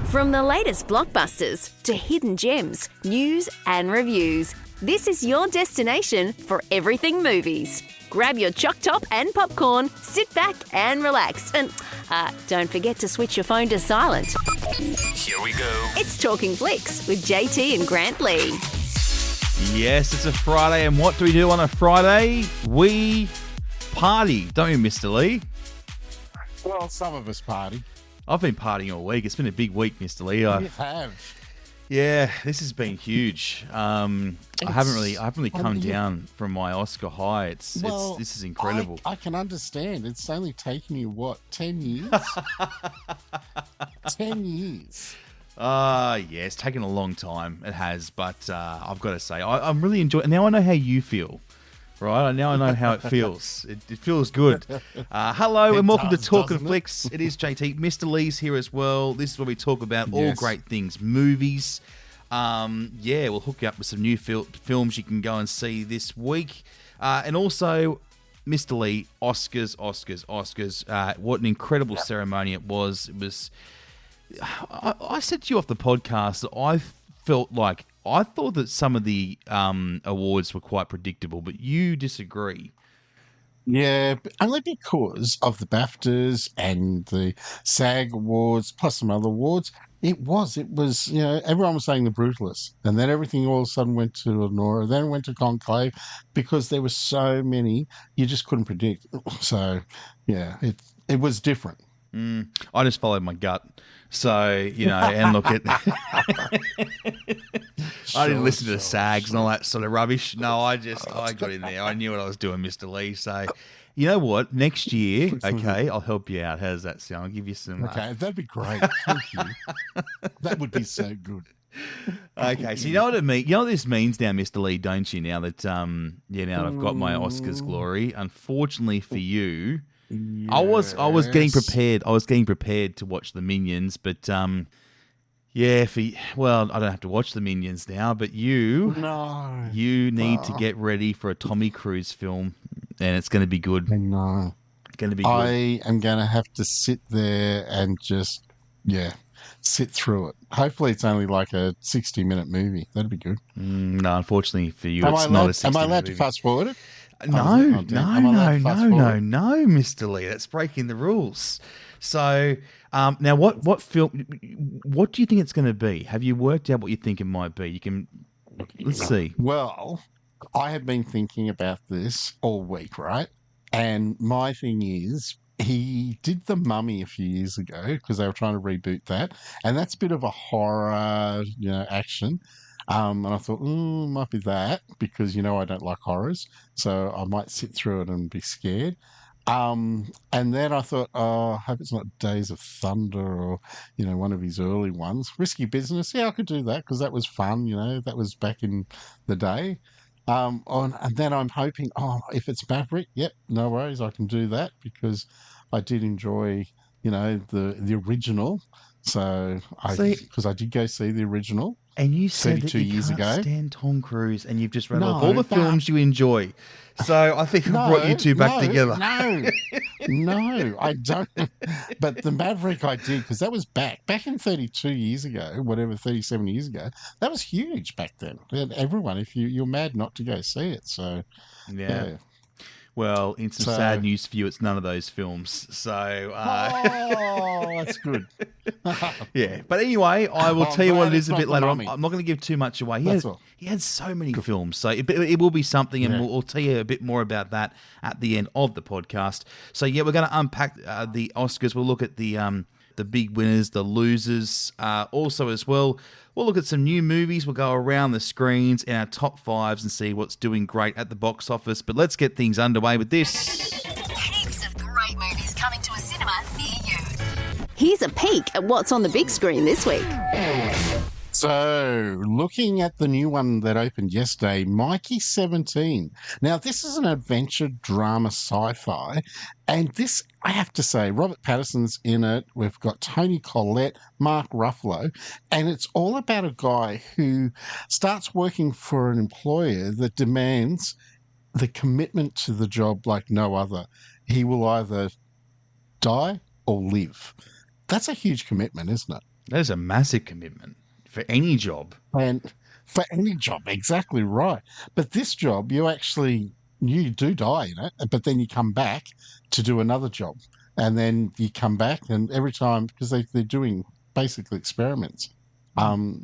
From the latest blockbusters to hidden gems, news and reviews, this is your destination for everything movies. Grab your choc top and popcorn, sit back and relax. And don't forget to switch your phone to silent. Here we go. It's Talking Flicks with JT and Grant Lee. Yes, it's a Friday, and what do we do on a Friday? We party, don't you, Mr. Lee? Well, some of us party. I've been partying all week. It's been a big week, Mr. Lee. You have. Yeah, this has been huge. I haven't really come down from my Oscar high. This is incredible. I can understand. It's only taken you, 10 years? 10 years. Yeah, it's taken a long time. It has, but I've got to say, I'm really enjoying. Now I know how you feel, right? Now I know how it feels. It feels good. Hello and welcome to Talkin Flicks. It is JT. Mr. Lee's here as well. This is where we talk about all great things, movies. We'll hook you up with some new films you can go and see this week, and also, Mr. Lee, Oscars. What an incredible ceremony it was. It was. I said to you off the podcast that I thought that some of the awards were quite predictable, but you disagree. Yeah, only because of the BAFTAs and the SAG Awards, plus some other awards. It was, everyone was saying The Brutalist, and then everything all of a sudden went to Lenora, then it went to Conclave, because there were so many, you just couldn't predict. So, yeah, it was different. I just followed my gut. So, and look at... I didn't listen to the SAGs and all that sort of rubbish. No, I got in there. I knew what I was doing, Mr. Lee. So, you know what? Next year, okay, I'll help you out. How's that sound? I'll give you some... Okay, that'd be great. Thank you. That would be so good. Okay, so you know what it means? You know what this means now, Mr. Lee, don't you? Now that, now that I've got my Oscars glory. Unfortunately for you... Yes. I was getting prepared. I was getting prepared to watch the Minions, but I don't have to watch the Minions now. But you need to get ready for a Tommy Cruise film, and it's going to be good. No, it's going to be good. I am going to have to sit there and just sit through it. Hopefully, it's only like a 60-minute movie. That'd be good. No, unfortunately for you, it's not a 60-minute movie. Am I allowed to fast forward it? No, Mr. Lee. That's breaking the rules. So, now what film? What do you think it's going to be? Have you worked out what you think it might be? Let's see. Well, I have been thinking about this all week, right? And my thing is, he did The Mummy a few years ago because they were trying to reboot that, and that's a bit of a horror, action. And I thought, might be that, because, I don't like horrors. So I might sit through it and be scared. And then I thought, I hope it's not Days of Thunder or, one of his early ones. Risky Business. Yeah, I could do that because that was fun, that was back in the day. And then I'm hoping, if it's Maverick, yep, no worries, I can do that because I did enjoy, the original. So because I did go see the original. And you said that you can't stand Tom Cruise, and you've just read off all the films you enjoy. So I think I brought you two back together. No, I don't. But the Maverick I did, because that was back in 32 years ago, 37 years ago. That was huge back then. Everyone, if you're mad not to go see it. So, yeah. Well, in some sad news for you, it's none of those films. So, that's good. Yeah, but anyway, I will tell you what it is a bit later on. I'm not going to give too much away. He had so many films, so it will be something, and we'll tell you a bit more about that at the end of the podcast. So, we're going to unpack the Oscars. We'll look at the big winners, the losers, also as well. We'll look at some new movies. We'll go around the screens in our top fives and see what's doing great at the box office. But let's get things underway with this. Heaps of great movies coming to a cinema near you. Here's a peek at what's on the big screen this week. So, looking at the new one that opened yesterday, Mikey 17. Now, this is an adventure drama sci-fi, and this, I have to say, Robert Pattinson's in it. We've got Toni Collette, Mark Ruffalo, and it's all about a guy who starts working for an employer that demands the commitment to the job like no other. He will either die or live. That's a huge commitment, isn't it? That is a massive commitment for any job. And for any job, exactly right. But this job, you do die in it, but then you come back to do another job. And then you come back, and every time, because they're doing basically experiments.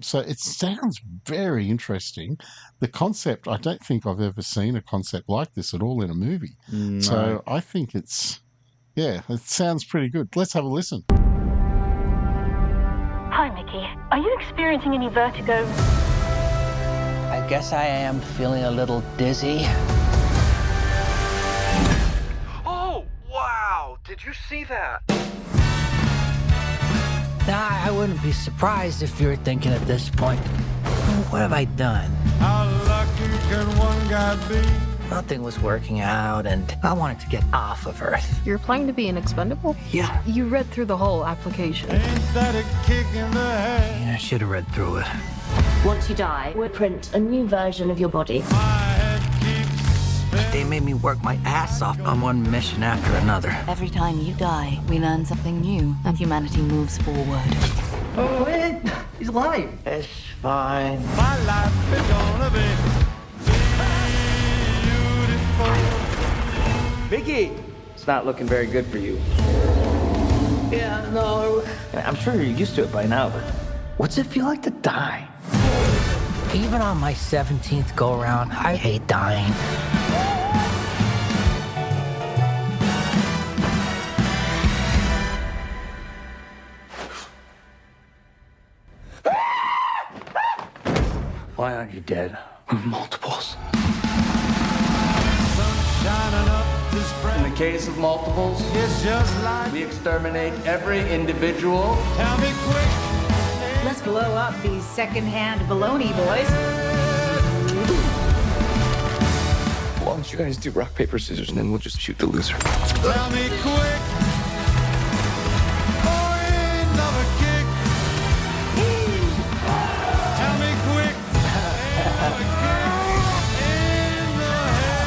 So it sounds very interesting. The concept, I don't think I've ever seen a concept like this at all in a movie. No. So I think it sounds pretty good. Let's have a listen. Hi, Mickey. Are you experiencing any vertigo? I guess I am feeling a little dizzy. Oh, wow! Did you see that? Nah, I wouldn't be surprised if you're thinking at this point, what have I done? How lucky can one guy be? Nothing was working out, and I wanted to get off of Earth. You're applying to be an expendable? Yeah. You read through the whole application. Ain't that a kick in the head? I should have read through it. Once you die, we'll print a new version of your body. My head keeps spinning. They made me work my ass off on one mission after another. Every time you die, we learn something new, and humanity moves forward. Oh, man, he's alive. It's fine. My life is gonna be beautiful. Mickey! It's not looking very good for you. Yeah, no. I'm sure you're used to it by now, but what's it feel like to die? Even on my 17th go-around, I hate dying. Why aren't you dead? Multiples. Shining up this In brand. the case of multiples, It's just like, we exterminate every individual. tell me quick. Let's blow up these secondhand baloney boys. Why don't you guys do rock, paper, scissors, and then we'll just shoot the loser? Tell me quick. Oh, another kick. Tell me quick. Another kick in the head.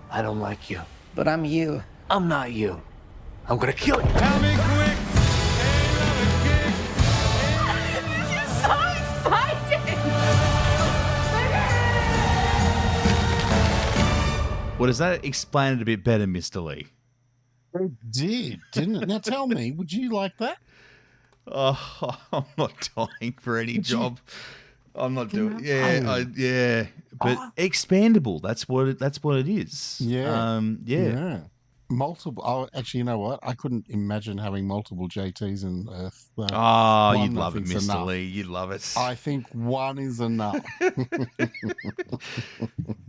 I don't like you. But I'm you. I'm not you. I'm gonna kill you. Tell me quick. Another kick. So exciting! Well, does that explain it a bit better, Mr. Lee? It did, didn't it? Now tell me, would you like that? Oh, I'm not dying for any job. I'm not doing. No. Yeah. But expandable. That's what it is. Yeah. Yeah. Multiple. Oh, actually, you know what? I couldn't imagine having multiple JTs in Earth. Oh, One, you'd I love it, think's Mr. enough. Lee. You'd love it. I think one is enough.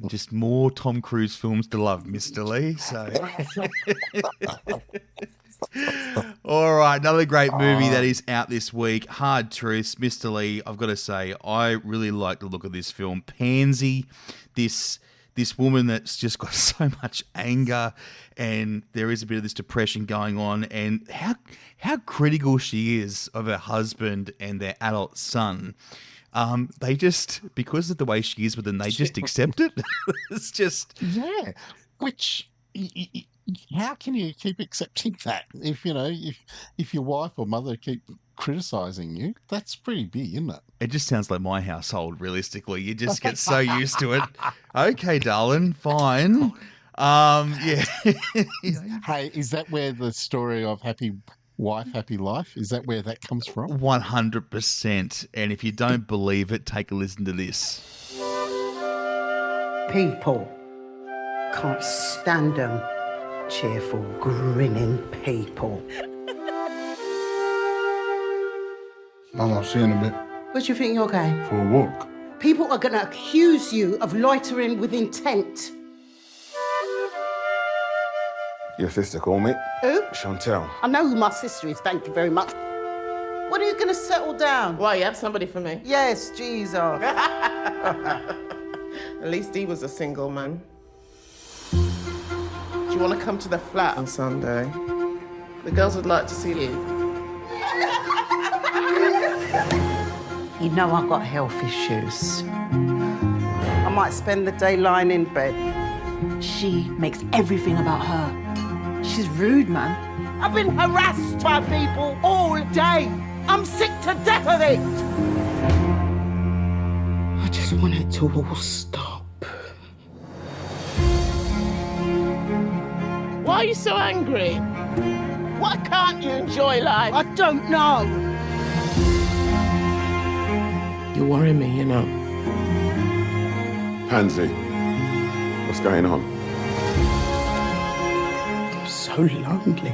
Just more Tom Cruise films to love, Mr. Lee. So, all right, another great movie that is out this week. Hard Truths, Mr. Lee. I've got to say, I really like the look of this film. Pansy, this woman that's just got so much anger, and there is a bit of this depression going on, and how critical she is of her husband and their adult son. They just, because of the way she is with them, they just accept it. It's just... Yeah. Which, how can you keep accepting that? If your wife or mother keep criticising you, that's pretty big, isn't it? It just sounds like my household, realistically. You just get so used to it. Okay, darling, fine. Yeah. Hey, is that where the story of happy wife, happy life, is that where that comes from? 100%. And if you don't believe it, take a listen to this. People. Can't stand them. Cheerful, grinning people. Mum, I'll see you in a bit. Where do you think you're going? For a walk. People are going to accuse you of loitering with intent. Your sister called me. Who? Chantel. I know who my sister is, thank you very much. When are you going to settle down? Why, you have somebody for me? Yes, Jesus. At least he was a single man. Do you want to come to the flat on Sunday? The girls would like to see you. You know I've got health issues. I might spend the day lying in bed. She makes everything about her. She's rude, man. I've been harassed by people all day. I'm sick to death of it. I just want it to all stop. Why are you so angry? Why can't you enjoy life? I don't know. You worry me, you know. Pansy, what's going on? I'm so lonely.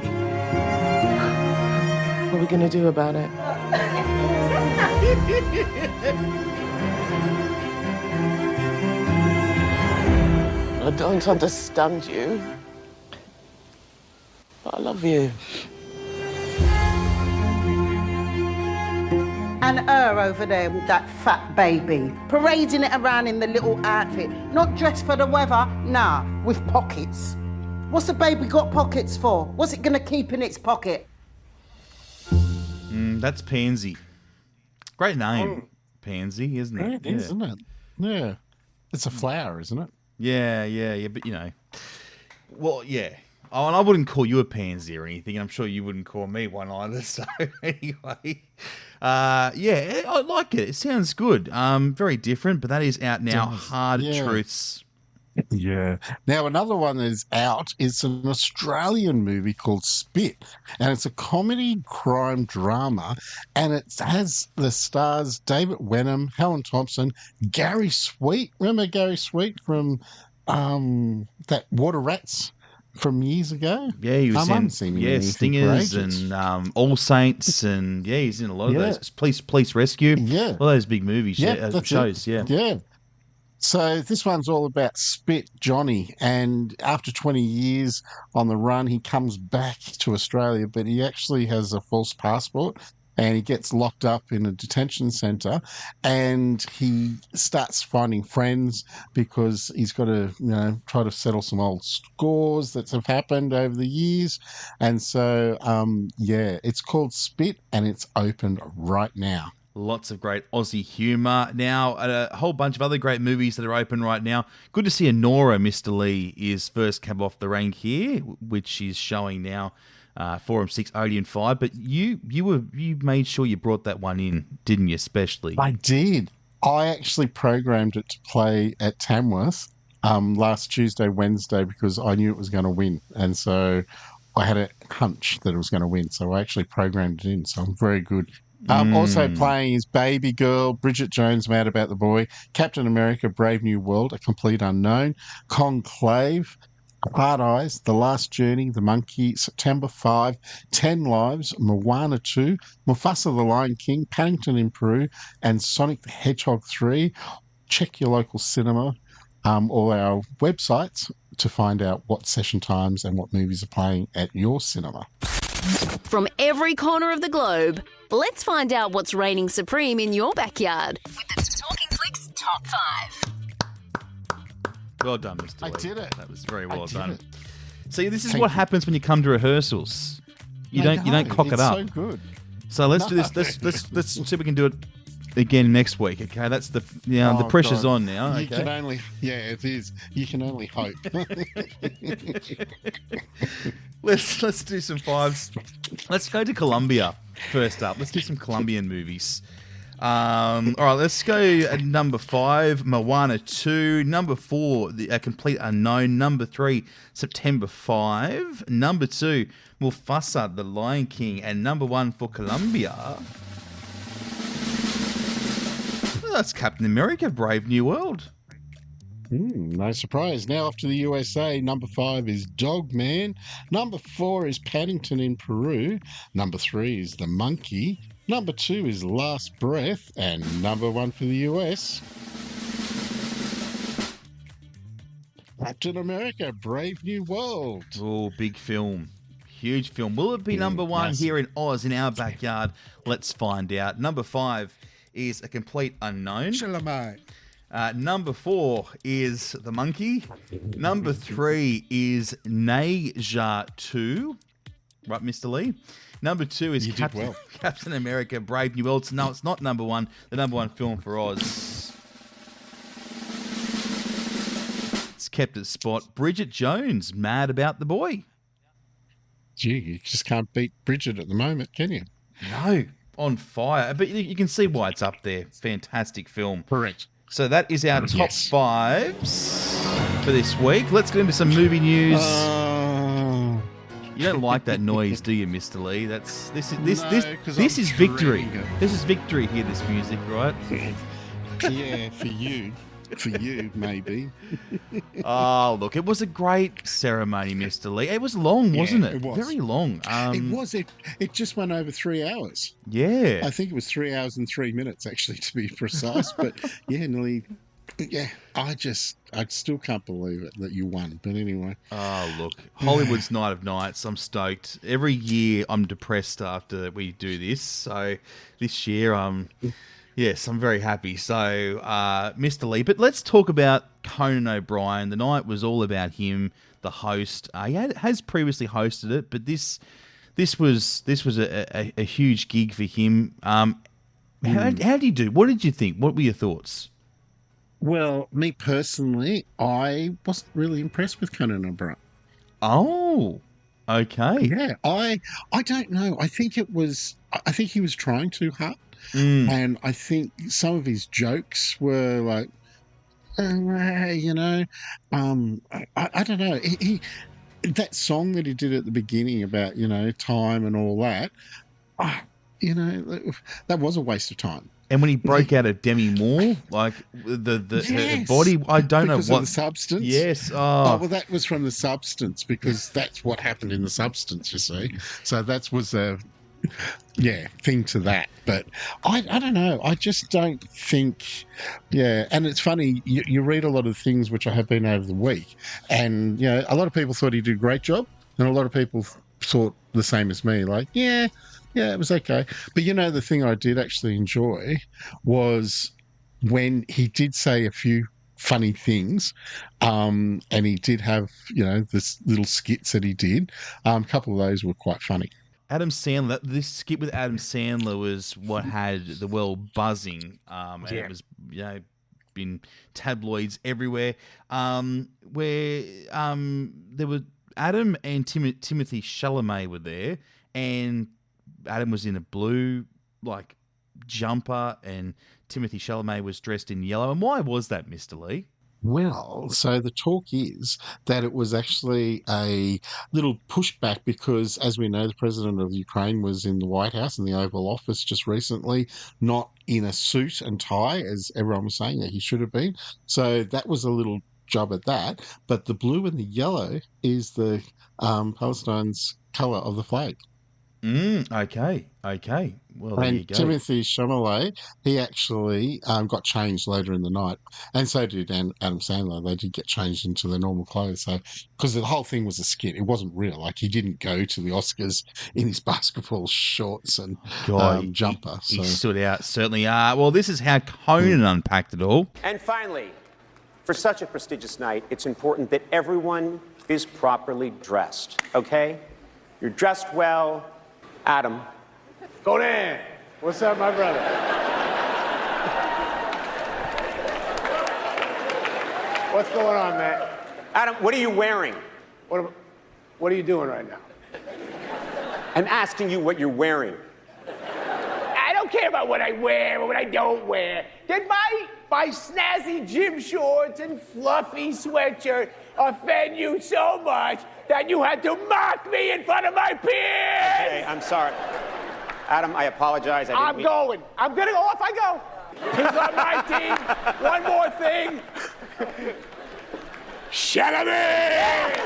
What are we going to do about it? I don't understand you. But I love you. And her over there with that fat baby, parading it around in the little outfit, not dressed for the weather, nah, with pockets. What's the baby got pockets for? What's it gonna keep in its pocket? That's Pansy. Great name. Pansy, isn't it? It is, isn't it? Yeah. It's a flower, isn't it? Yeah, but you know. Well, yeah. Oh, and I wouldn't call you a pansy or anything, and I'm sure you wouldn't call me one either, so anyway. Yeah, I like it. It sounds good. Very different, but that is out now. Hard Truths. Yeah. Now, another one that is out is an Australian movie called Spit, and it's a comedy crime drama, and it has the stars David Wenham, Helen Thompson, Gary Sweet. Remember Gary Sweet from that Water Rats from years ago? Yeah, he was in Stingers for and All Saints, and yeah, he's in a lot of those. Police Rescue. Yeah. All those big movies, shows. Yeah. So this one's all about Spit Johnny, and after 20 years on the run, he comes back to Australia, but he actually has a false passport, and he gets locked up in a detention centre, and he starts finding friends because he's got to, try to settle some old scores that have happened over the years. And so, it's called Spit, and it's open right now. Lots of great Aussie humour. Now, a whole bunch of other great movies that are open right now. Good to see Anora, Mr. Lee, is first cab off the rank here, which is showing now. 4 6, Odeon 5, but you made sure you brought that one in, didn't you? Especially, I did. I actually programmed it to play at Tamworth last Tuesday, Wednesday, because I knew it was going to win, and so I had a hunch that it was going to win. So I actually programmed it in. So I'm very good. Also playing is Baby Girl, Bridget Jones, Mad About the Boy, Captain America, Brave New World, A Complete Unknown, Conclave, Hard Eyes, The Last Journey, The Monkey, September 5, 10 Lives, Moana 2, Mufasa the Lion King, Paddington in Peru, and Sonic the Hedgehog 3. Check your local cinema, all our websites to find out what session times and what movies are playing at your cinema. From every corner of the globe, let's find out what's reigning supreme in your backyard with the Talking Flicks Top 5. Well done, Mr. Lee. I did it. That was very well done. It. See, this is what happens when you come to rehearsals. You don't cock it up. It's so good. So let's do this. Let's see if we can do it again next week. Okay, that's the the pressure's on now. Okay? You can only it is. You can only hope. Let's do some fives. Let's go to Colombia first up. Let's do some Colombian movies. All right, let's go at number 5, Moana 2. Number 4, A Complete Unknown. Number 3, September 5. Number 2, Mufasa, The Lion King. And number 1 for Colombia, that's Captain America, Brave New World. No surprise. Now off to the USA. Number 5 is Dog Man. Number 4 is Paddington in Peru. Number 3 is The Monkey. Number 2 is Last Breath. And number 1 for the US, Captain America, Brave New World. Oh, big film. Huge film. Will it be number 1 here in Oz, in our backyard? Let's find out. Number 5 is A Complete Unknown. Number 4 is The Monkey. Number 3 is Neja 2. Right, Mr. Lee? Number 2 is Captain America, Brave New World. So no, it's not number 1. The number 1 film for Oz. It's kept its spot. Bridget Jones, mad about the boy. Gee, you just can't beat Bridget at the moment, can you? No, on fire. But you can see why it's up there. Fantastic film. Correct. So that is our top fives for this week. Let's get into some movie news. You don't like that noise, do you, Mr. Lee? This is victory. This is victory here. This music, right? Yeah, for you. For you, maybe. Oh, look, it was a great ceremony, Mr. Lee. It was long, wasn't it? It was. Very long. It was. It just went over 3 hours. Yeah. I think it was 3 hours and 3 minutes, actually, to be precise. But yeah, nearly. Yeah, I still can't believe it that you won. But anyway. Oh, look, Hollywood's Night of Nights. I'm stoked. Every year I'm depressed after we do this. So this year, yes, I'm very happy. So, Mr. Lee, but let's talk about Conan O'Brien. The night was all about him, the host. He has previously hosted it, but this was a huge gig for him. How did you do? What did you think? What were your thoughts? Well, me personally, I wasn't really impressed with Conan O'Brien. Oh, okay. Yeah, I don't know. I think he was trying too hard. And I think some of his jokes were like, I don't know. He that song that he did at the beginning about, time and all that, that was a waste of time. And when he broke out of Demi Moore, like her body, I don't know what. Of the substance? Yes. Oh, well, that was from the substance because that's what happened in the substance, you see. So that was a thing to that. But I don't know. I just don't think, and it's funny, you read a lot of things which I have been over the week, and, a lot of people thought he did a great job, and a lot of people thought the same as me, like, yeah, it was okay. But, the thing I did actually enjoy was when he did say a few funny things, and he did have, this little skits that he did. A couple of those were quite funny. Adam Sandler, this skit with Adam Sandler was what had the world buzzing. And it was, been tabloids everywhere. Where there were Adam and Timothy Chalamet were there, and Adam was in a blue jumper, and Timothy Chalamet was dressed in yellow. And why was that, Mr. Lee? Well, so the talk is that it was actually a little pushback because, as we know, the president of Ukraine was in the White House in the Oval Office just recently, not in a suit and tie, as everyone was saying that he should have been. So that was a little job at that. But the blue and the yellow is the Palestine's colour of the flag. Okay. Well, there you go. Timothy Chalamet, he actually got changed later in the night, and so did Adam Sandler. They did get changed into their normal clothes. So, because the whole thing was a skit, it wasn't real. Like, he didn't go to the Oscars in his basketball shorts and jumper. He stood out, certainly. Well, this is how Conan unpacked it all. And finally, for such a prestigious night, it's important that everyone is properly dressed, okay? You're dressed well. Adam. Conan, what's up, my brother? What's going on, man? Adam, what are you wearing? What are you doing right now? I'm asking you what you're wearing. I don't care about what I wear or what I don't wear. Did my snazzy gym shorts and fluffy sweatshirt offend you so much that you had to mock me in front of my peers? Hey, I'm sorry. Adam, I apologize. I'm going. I'm going to go. Off I go. He's on my team. One more thing. Chalamet!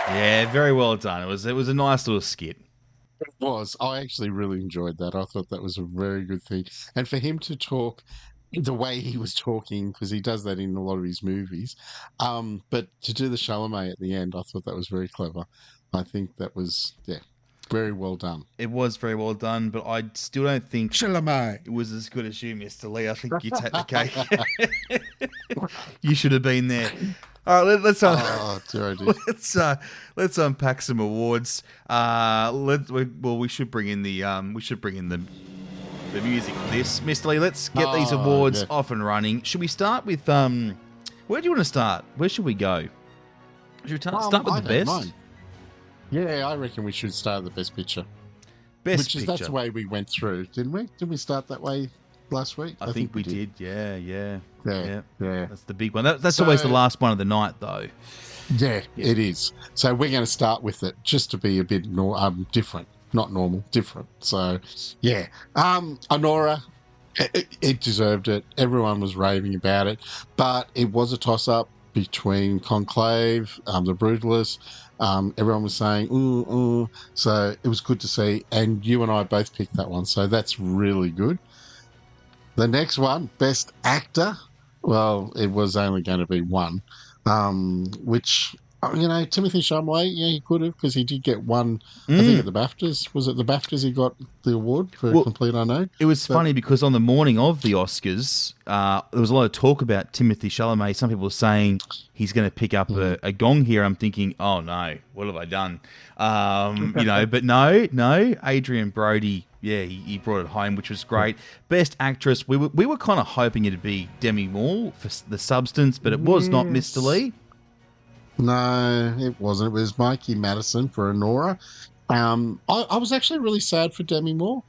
Yeah, very well done. It was a nice little skit. It was. I actually really enjoyed that. I thought that was a very good thing. And for him to talk the way he was talking, because he does that in a lot of his movies, but to do the Chalamet at the end, I thought that was very clever. I think that was, very well done. It was very well done, but I still don't think Chalamet it was as good as you, Mr. Lee. I think you take the cake. You should have been there. All right, let's unpack some awards. We should bring in the the music for this. Mr. Lee, let's get these awards off and running. Should we start with, where do you want to start? Where should we go? Should we start with the best? Mind. Yeah, I reckon we should start with the best picture. That's the way we went through, didn't we? Didn't we start that way last week? I think we did. Yeah. Yeah. That's the big one. That's always the last one of the night, though. Yeah, it is. So we're going to start with it just to be a bit different. Not normal, different. So, yeah. Honora, it deserved it. Everyone was raving about it. But it was a toss-up between Conclave, The Brutalist. Everyone was saying, ooh. So it was good to see. And you and I both picked that one. So that's really good. The next one, Best Actor. Well, it was only going to be one, which, Timothy Chalamet, he could have, because he did get one, I think, at the BAFTAs. Was it the BAFTAs he got the award for Complete Unknown? It was funny because on the morning of the Oscars, there was a lot of talk about Timothy Chalamet. Some people were saying he's going to pick up a gong here. I'm thinking, oh, no, what have I done? But no, Adrian Brody, he brought it home, which was great. Best Actress, we were kind of hoping it'd be Demi Moore for The Substance, but it was not Mr. Lee. No, it wasn't. It was Mikey Madison for Honora. I was actually really sad for Demi Moore.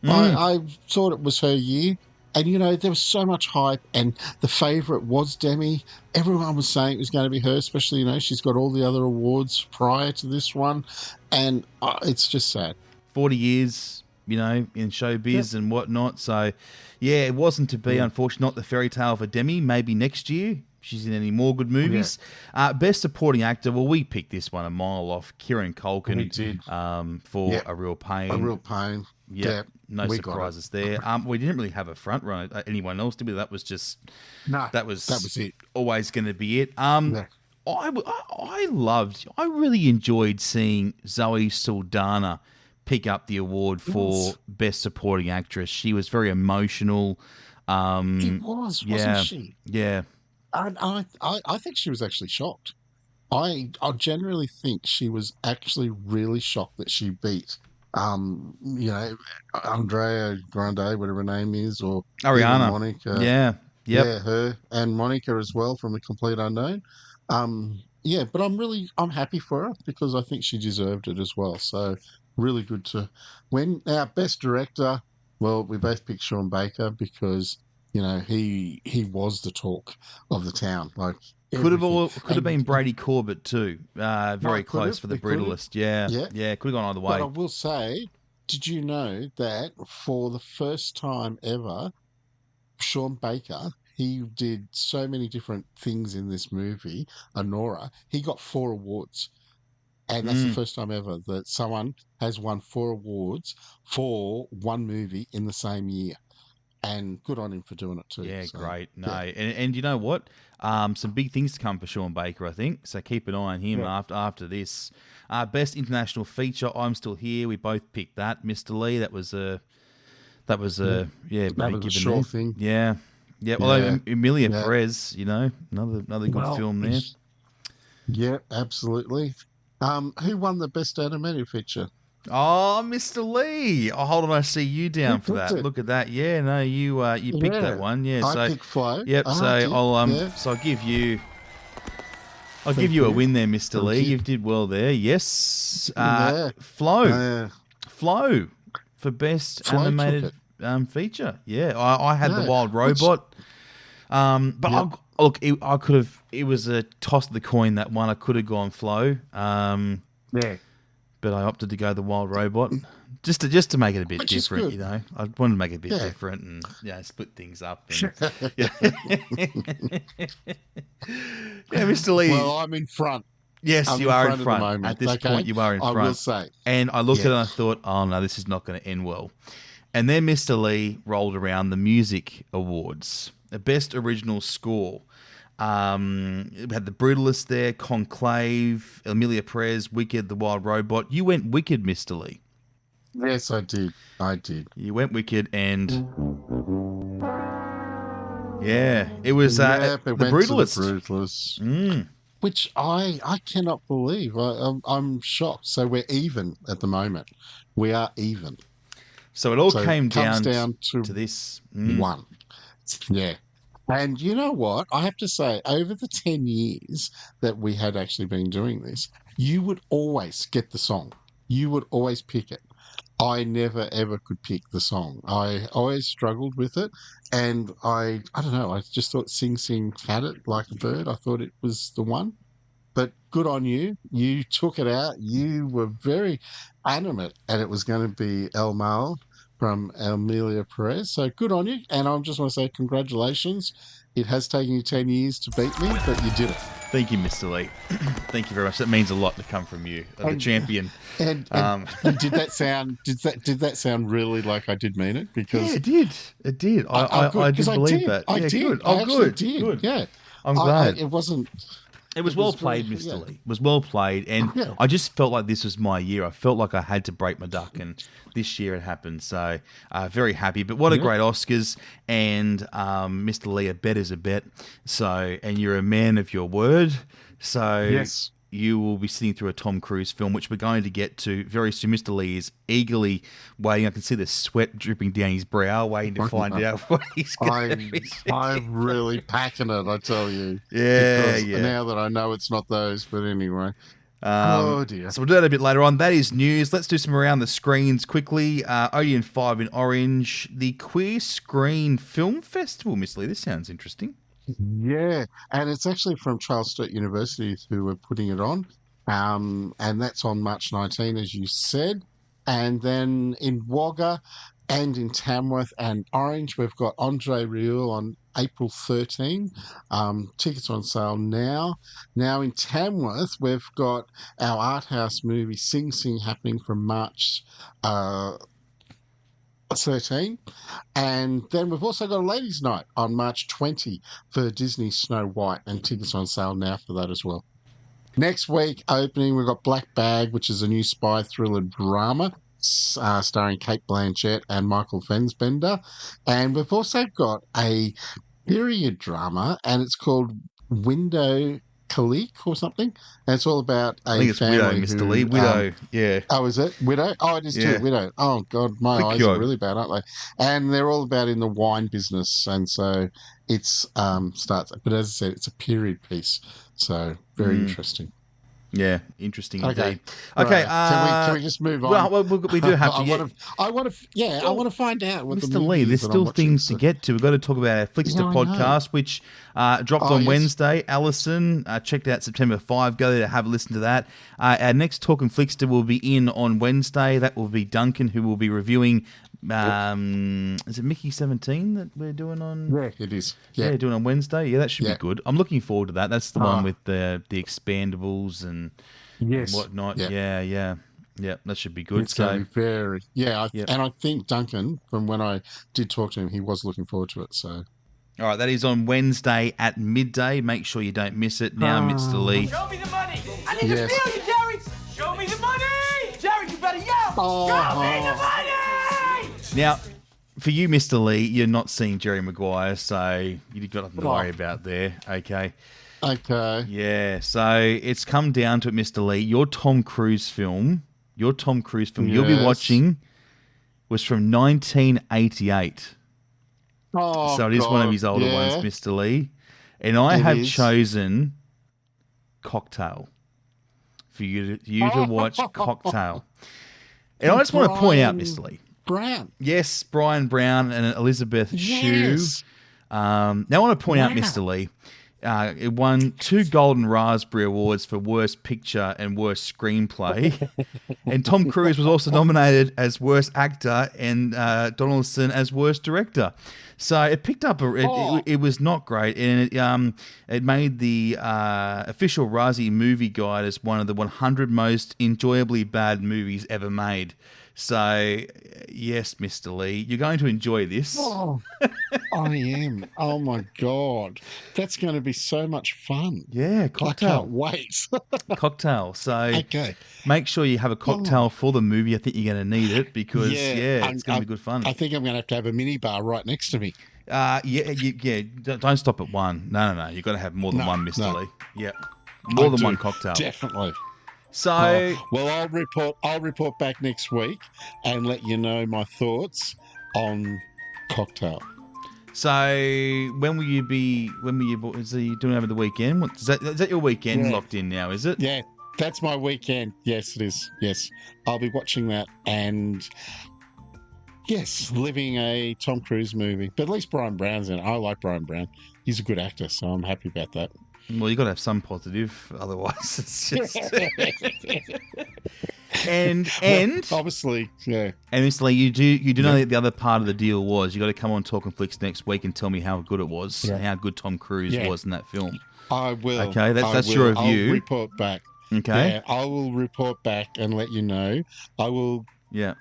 I thought it was her year. And, there was so much hype, and the favourite was Demi. Everyone was saying it was going to be her, especially, she's got all the other awards prior to this one. And it's just sad. 40 years, in showbiz and whatnot. So, it wasn't to be, unfortunately, not the fairy tale for Demi. Maybe next year. She's in any more good movies. Best Supporting Actor, well, we picked this one a mile off. Kieran Culkin. We did. For A Real Pain. A Real Pain. Yeah, no surprises there. We didn't really have a front runner. Anyone else did we? That was just... No, that was it. Always going to be it. I really enjoyed seeing Zoe Saldana pick up the award for Best Supporting Actress. She was very emotional. It was, wasn't she? Yeah. I think she was actually shocked. I generally think she was actually really shocked that she beat, Andrea Grande, whatever her name is, or Ariana. Monica. Yeah. Yep. Yeah, her and Monica as well from The Complete Unknown. But I'm happy for her because I think she deserved it as well. So really good to win. Now, Best Director, well, we both picked Sean Baker because he was the talk of the town. Like could have been Brady Corbett too. Very close for The Brutalist. Yeah. Could have gone either way. But I will say, did you know that for the first time ever, Sean Baker, he did so many different things in this movie, Honora. He got 4 awards. And that's the first time ever that someone has won 4 awards for one movie in the same year. And good on him for doing it too. Yeah, so, great. No, and you know what? Some big things to come for Sean Baker, I think. So keep an eye on him after this. Best International Feature, I'm Still Here. We both picked that, Mr. Lee. That was a that was a sure thing. Yeah. Although Emilia Perez, another good film there. Yeah, absolutely. Who won the Best Animated Feature? Oh, Mr. Lee. Oh, hold on, I see you down for that. Look at that. Yeah, no, you picked that one. Yeah, I picked Flo. Yep, so I'll give you a win there, Mr. Lee. You did well there. Yes. Flo for Best Animated feature. Yeah, I had The Wild Robot. But I could have. It was a toss of the coin, that one. I could have gone Flo. But I opted to go The Wild Robot just to make it a bit different. I wanted to make it a bit different and split things up. And, Mr. Lee. Well, I'm in front. Yes, you are in front. At this point, you are in front. I will say. And I looked at it and I thought, oh no, this is not going to end well. And then Mr. Lee rolled around the Music Awards, the Best Original Score. We had The Brutalist there, Conclave, Emilia Perez, Wicked, The Wild Robot. You went Wicked, Mr. Lee. Yes, I did. You went Wicked, and it was The Brutalist. Which I cannot believe. I'm shocked. So we're even at the moment. We are even. So it all So came it comes down down to this. one. Yeah. And you know what? I have to say, over the 10 years that we had actually been doing this, you would always get the song. You would always pick it. I never ever could pick the song. I always struggled with it, and I don't know. I just thought "Sing Sing Had It" like a bird. I thought it was the one. But good on you. You took it out. You were very adamant, and it was going to be El Mal from Amelia Perez. So good on you. And I just want to say congratulations. It has taken you 10 years to beat me, but you did it. Thank you, Mr. Lee. Thank you very much. That means a lot to come from you, the champion. And did that sound really like I did mean it? Because yeah, it did. It did. I did believe that. I did. Good. I good. Did. Good. Yeah. I'm glad. It wasn't. It was well played, Mr. Lee. It was well played, and I just felt like this was my year. I felt like I had to break my duck, and this year it happened. So, very happy. But what a great Oscars, and Mr. Lee, a bet is a bet. So, and you're a man of your word. So, yes. You will be sitting through a Tom Cruise film, which we're going to get to very soon. Mr. Lee is eagerly waiting. I can see the sweat dripping down his brow, waiting to find out what he's going to be saying. I'm really packing it, I tell you. Yeah. Now that I know it's not those, but anyway. Oh, dear. So we'll do that a bit later on. That is news. Let's do some around the screens quickly. Odeon 5 in orange. The Queer Screen Film Festival, Miss Lee. This sounds interesting. Yeah, and it's actually from Charles Sturt University who are putting it on, and that's on March 19, as you said. And then in Wagga and in Tamworth and Orange, we've got Andre Rieu on April 13. Tickets on sale now. Now in Tamworth, we've got our art house movie Sing Sing happening from March 13, and then we've also got a ladies' night on March 20 for Disney's Snow White, and tickets on sale now for that as well. Next week opening, we've got Black Bag, which is a new spy thriller drama starring Cate Blanchett and Michael Fassbender, and we've also got a period drama, and it's called Window Kalik or something, and it's all about a I think it's family Widow, Mr. who, Lee. Widow, yeah. Oh, is it Widow? Oh, it is too. Widow. Oh God, my eyes are really bad, aren't they? And they're all about in the wine business, and so it's starts. But as I said, it's a period piece, so very interesting. Yeah, interesting Okay. indeed. Okay, can we just move on? Well, we do have to. I want to find out what Mr. the Lee, movie there's is that I'm still watching, things so- to get to. We've got to talk about our Flickster Yeah, I know. podcast, which dropped on yes. Wednesday. Alison checked out September 5. Go there to have a listen to that. Our next Talkin Flickster will be in on Wednesday. That will be Duncan, who will be reviewing. Is it Mickey 17 that we're doing on? Yeah, it is. Yeah, doing on Wednesday. Yeah, that should be good. I'm looking forward to that. That's the one with the expandables and whatnot. Yeah, that should be good. It's going to be very and I think Duncan, from when I did talk to him, he was looking forward to it. So. All right, that is on Wednesday at midday. Make sure you don't miss it. Now, Mr. Lee. Show me the money. I need to feel you, Jerry. Show me the money. Jerry, you better yell. Show me the money. Now, for you, Mr. Lee, you're not seeing Jerry Maguire, so you've got nothing to worry about there. Okay. Yeah, so it's come down to it, Mr. Lee. Your Tom Cruise film you'll be watching was from 1988. Oh, so it is one of his older ones, Mr. Lee. And I have chosen Cocktail for you to watch Cocktail. And I just want to point out, Mr. Lee. Brown. Yes, Brian Brown and Elizabeth Shue. Now I want to point out, Mr. Lee, it won 2 Golden Raspberry Awards for Worst Picture and Worst Screenplay. And Tom Cruise was also nominated as Worst Actor and Donaldson as Worst Director. So it picked up, it was not great. And it made the official Razzie Movie Guide as one of the 100 most enjoyably bad movies ever made. So, yes, Mr. Lee, you're going to enjoy this. Oh, I am. Oh, my God. That's going to be so much fun. Yeah, Cocktail. I can't wait. Cocktail. So, make sure you have a cocktail for the movie. I think you're going to need it because, it's going to be good fun. I think I'm going to have a mini bar right next to me. Don't stop at one. No. You've got to have more than one, Mr. Lee. Yeah. More than one cocktail. Definitely. So, well, I'll report back next week and let you know my thoughts on Cocktail. So when will you be? Is he doing it over the weekend? Is that your weekend locked in now? Is it? Yeah, that's my weekend. Yes, it is. Yes, I'll be watching that and yes, living a Tom Cruise movie. But at least Brian Brown's in it. I like Brian Brown. He's a good actor, so I'm happy about that. Well, you got to have some positive, otherwise it's just. and well, obviously, yeah. And Mr. Lee, you do know that the other part of the deal was you got to come on Talkin' Flicks next week and tell me how good it was, how good Tom Cruise was in that film. I will. Okay, that's your review. I'll report back. Okay, yeah, I will report back and let you know. I will. Yeah.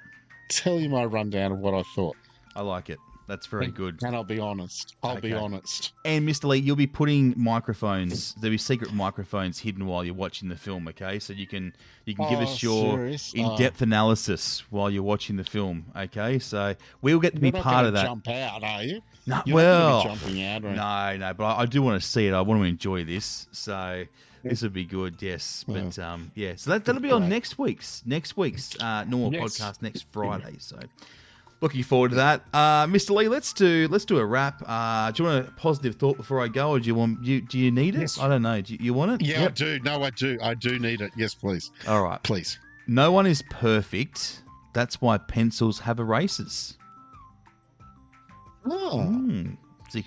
Tell you my rundown of what I thought. I like it. That's very good. And I'll be honest. I'll be honest. And Mr. Lee, you'll be putting microphones. There'll be secret microphones hidden while you're watching the film. Okay, so you can give us your in-depth analysis while you're watching the film. Okay, so we'll get to be part of that. Jump out, are you? No, You're well, not gonna be jumping out, right? No, but I do want to see it. I want to enjoy this. So. This would be good, yes. But so that'll be on next week's normal podcast next Friday. So looking forward to that. Mr. Lee, let's do a wrap. Do you want a positive thought before I go, or do you need it? Yes. I don't know. Do you want it? Yeah, I do. No, I do. I do need it. Yes, please. All right. Please. No one is perfect. That's why pencils have erasers. Oh. So you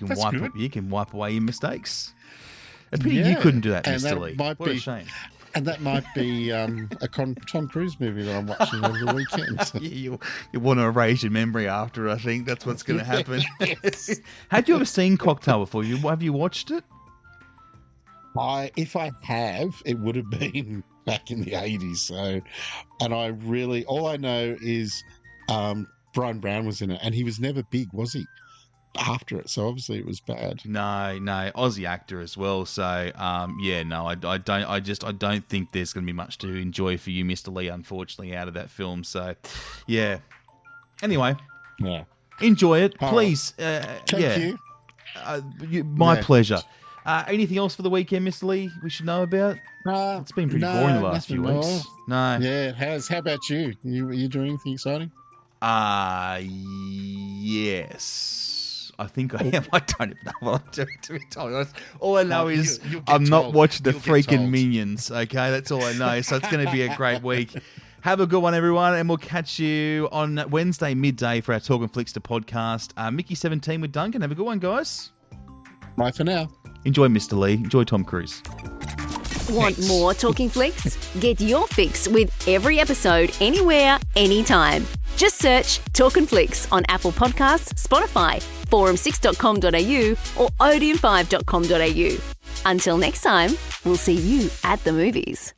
can wipe away your mistakes. A pity you couldn't do that, Mr. Lee. What a shame. And that might be a Tom Cruise movie that I'm watching over the weekend. you want to erase your memory after, I think. That's what's going to happen. Had you ever seen Cocktail before? Have you watched it? If I have, it would have been back in the 80s. So, and all I know is Brian Brown was in it, and he was never big, was he? After it, so obviously it was bad. No, Aussie actor as well. So, I don't think there's going to be much to enjoy for you, Mr. Lee, unfortunately, out of that film. So, yeah. Anyway, enjoy it, please. Thank you. My pleasure. Anything else for the weekend, Mr. Lee? We should know about. It's been pretty boring the last few weeks. No. Yeah, it has. How about you? You doing anything exciting? Yes. I think I am. I don't even know what I'm doing, to be totally honest. All I know is I'm not watching the freaking Minions, okay? That's all I know. So it's going to be a great week. Have a good one, everyone, and we'll catch you on Wednesday midday for our Talkin' Flicks to podcast. Mickey 17 with Duncan. Have a good one, guys. Bye for now. Enjoy Mr. Lee. Enjoy Tom Cruise. Want more Talking Flicks? Get your fix with every episode anywhere, anytime. Just search Talkin' Flicks on Apple Podcasts, Spotify, forum6.com.au or odeon5.com.au. Until next time, we'll see you at the movies.